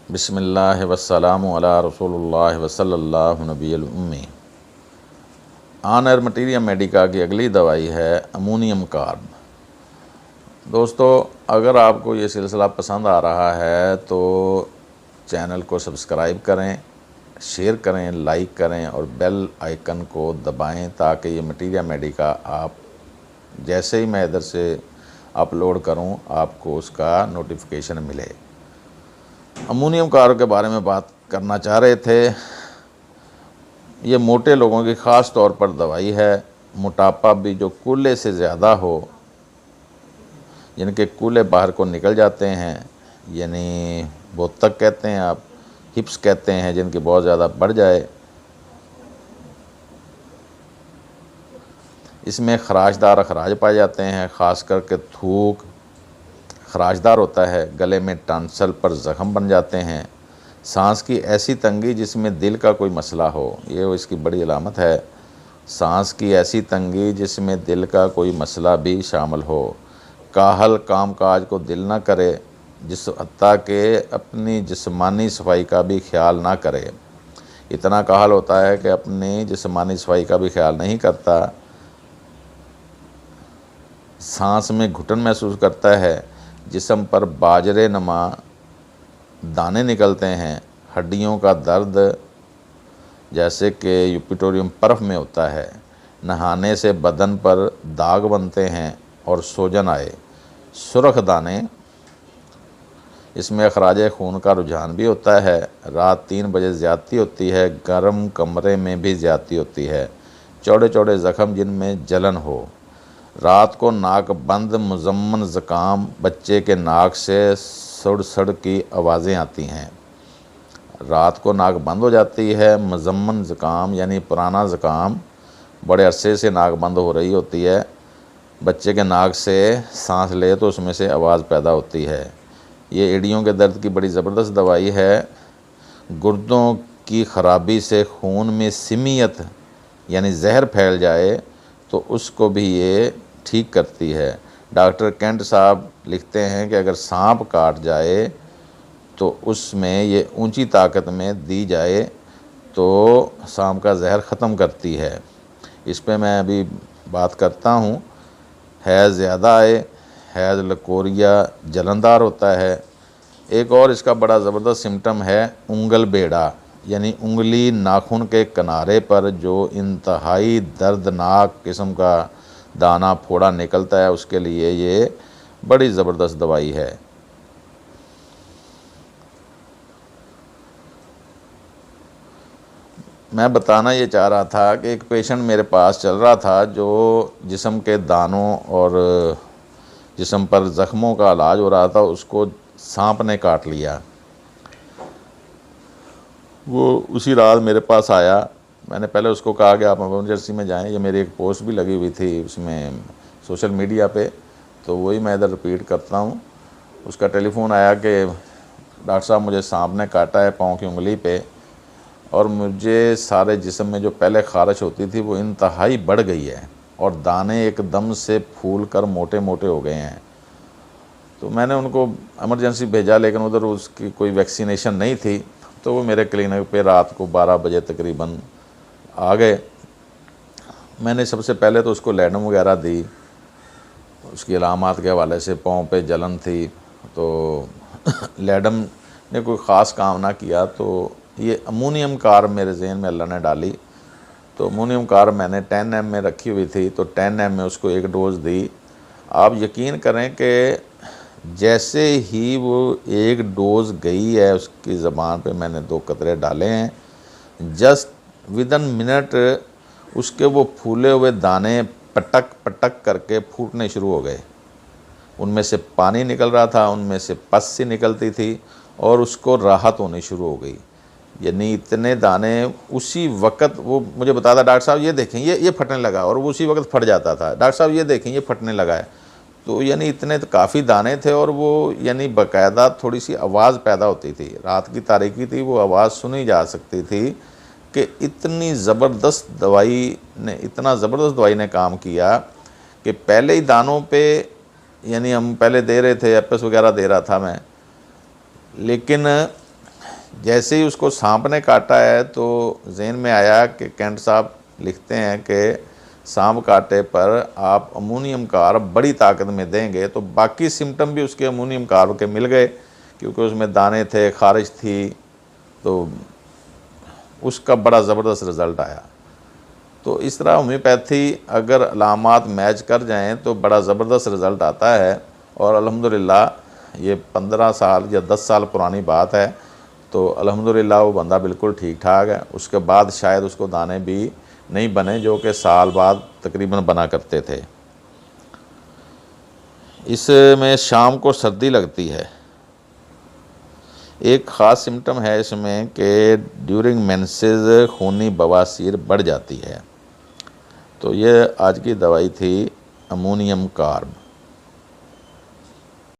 बिस्मिल्लाह वस्सलामु अला रसूलुल्लाह वसल्लल्लाहु नबियल उम्मी। आनर मटीरियल मेडिका की अगली दवाई है अमोनियम कार्ब। दोस्तों, अगर आपको ये सिलसिला पसंद आ रहा है तो चैनल को सब्सक्राइब करें, शेयर करें, लाइक करें और बेल आइकन को दबाएं ताकि ये मटीरियल मेडिका आप जैसे ही मैं इधर से अपलोड करूं आपको उसका नोटिफिकेशन मिले। अमोनियम कार्ब के बारे में बात करना चाह रहे थे। ये मोटे लोगों की ख़ास तौर पर दवाई है। मोटापा भी जो कूल्हे से ज़्यादा हो, जिनके कूल्हे बाहर को निकल जाते हैं, यानी बोतक कहते हैं आप, हिप्स कहते हैं, जिनकी बहुत ज़्यादा बढ़ जाए। इसमें खराशदार अखराज पाए जाते हैं, ख़ास करके थूक खराशदार होता है। गले में टॉन्सिल पर ज़ख़म बन जाते हैं। सांस की ऐसी तंगी जिसमें दिल का कोई मसला हो, ये इसकी बड़ी अलामत है। सांस की ऐसी तंगी जिसमें दिल का कोई मसला भी शामिल हो। काहल, काम काज को दिल ना करे, जिस हत्ता के अपनी जिस्मानी सफाई का भी ख्याल ना करे। इतना काहल होता है कि अपनी जिस्मानी सफाई का भी ख्याल नहीं करता। सांस में घुटन महसूस करता है। जिस्म पर बाजरे नमा दाने निकलते हैं। हड्डियों का दर्द जैसे कि यूपिटोरियम पर्फ में होता है। नहाने से बदन पर दाग बनते हैं और सूजन आए। सुर्ख दाने। इसमें अखराज खून का रुझान भी होता है। रात 3 बजे ज़्यादती होती है। गर्म कमरे में भी ज़्यादती होती है। चौड़े चौड़े ज़ख़म जिनमें जलन हो। रात को नाक बंद मुज़म्मन ज़ुकाम। बच्चे के नाक से सड़ सड़ की आवाज़ें आती हैं। रात को नाक बंद हो जाती है। मुज़म्मन ज़ुकाम यानी पुराना ज़ुकाम, बड़े अरसे से नाक बंद हो रही होती है। बच्चे के नाक से सांस ले तो उसमें से आवाज़ पैदा होती है। ये एड़ियों के दर्द की बड़ी ज़बरदस्त दवाई है। गुर्दों की ख़राबी से खून में सिमियत यानी जहर फैल जाए तो उसको भी ये ठीक करती है। डॉक्टर केंट साहब लिखते हैं कि अगर सांप काट जाए तो उसमें ये ऊंची ताकत में दी जाए तो सांप का जहर ख़त्म करती है। इस पे मैं अभी बात करता हूँ। हैज़ ज़्यादा आए, हैज़ लकोरिया जलनदार होता है। एक और इसका बड़ा ज़बरदस्त सिम्टम है उंगल बेड़ा, यानी उंगली नाखून के किनारे पर जो इंतहाई दर्दनाक किस्म का दाना फोड़ा निकलता है, उसके लिए ये बड़ी ज़बरदस्त दवाई है। मैं बताना ये चाह रहा था कि एक पेशेंट मेरे पास चल रहा था जो जिस्म के दानों और जिस्म पर ज़ख्मों का इलाज हो रहा था। उसको सांप ने काट लिया। वो उसी रात मेरे पास आया। मैंने पहले उसको कहा कि आप इमरजेंसी में जाएं। ये मेरी एक पोस्ट भी लगी हुई थी उसमें सोशल मीडिया पे, तो वही मैं इधर रिपीट करता हूँ। उसका टेलीफ़ोन आया कि डॉक्टर साहब मुझे सांप ने काटा है पाँव की उंगली पे, और मुझे सारे जिस्म में जो पहले ख़ारिश होती थी वो इंतहाई बढ़ गई है और दाने एकदम से फूल कर मोटे मोटे हो गए हैं। तो मैंने उनको इमरजेंसी भेजा, लेकिन उधर उसकी कोई वैक्सीनेशन नहीं थी। तो वो मेरे क्लिनिक पे रात को 12 बजे तकरीबन आ गए। मैंने सबसे पहले तो उसको लैडम वगैरह दी। उसकी अलामात के हवाले से पाँव पे जलन थी, तो लैडम ने कोई ख़ास काम ना किया। तो ये अमोनियम कार्ब मेरे जहन में अल्लाह ने डाली। तो अमोनियम कार्ब मैंने 10 ml में रखी हुई थी, तो 10 ml में उसको एक डोज़ दी। आप यकीन करें कि जैसे ही वो एक डोज़ गई है, उसकी ज़बान पे मैंने 2 कतरे डाले हैं, जस्ट विदन मिनट उसके वो फूले हुए दाने पटक पटक करके फूटने शुरू हो गए। उनमें से पानी निकल रहा था, उनमें से पस सी निकलती थी और उसको राहत होनी शुरू हो गई। यानी इतने दाने उसी वक्त वो मुझे बताता, डॉक्टर साहब ये देखें ये फटने लगा, और वो उसी वक्त फट जाता था। डॉक्टर साहब ये देखें ये फटने लगा है। तो यानी इतने तो काफ़ी दाने थे, और वो यानी बाकायदा थोड़ी सी आवाज़ पैदा होती थी। रात की तारीकी थी, वो आवाज़ सुनी जा सकती थी कि इतनी ज़बरदस्त दवाई ने, इतना ज़बरदस्त दवाई ने काम किया कि पहले ही दानों पे, यानी हम पहले दे रहे थे, एपस वगैरह दे रहा था मैं, लेकिन जैसे ही उसको सांप ने काटा है तो जहन में आया कि कैंट साहब लिखते हैं कि सांप काटे पर आप अमोनियम कार्ब बड़ी ताकत में देंगे, तो बाकी सिम्टम भी उसके अमोनियम कार्ब के मिल गए, क्योंकि उसमें दाने थे, खारिश थी, तो उसका बड़ा ज़बरदस्त रिज़ल्ट आया। तो इस तरह होम्योपैथी अगर अलामात मैच कर जाएं तो बड़ा ज़बरदस्त रिज़ल्ट आता है। और अल्हम्दुलिल्लाह ये 15 साल या 10 साल पुरानी बात है, तो अल्हम्दुलिल्लाह वो बंदा बिल्कुल ठीक ठाक है। उसके बाद शायद उसको दाने भी नहीं बने, जो कि साल बाद तकरीबन बना करते थे। इसमें शाम को सर्दी लगती है। एक ख़ास सिम्टम है इसमें कि ड्यूरिंग मेंसेस खूनी बवासीर बढ़ जाती है। तो ये आज की दवाई थी अमोनियम कार्ब।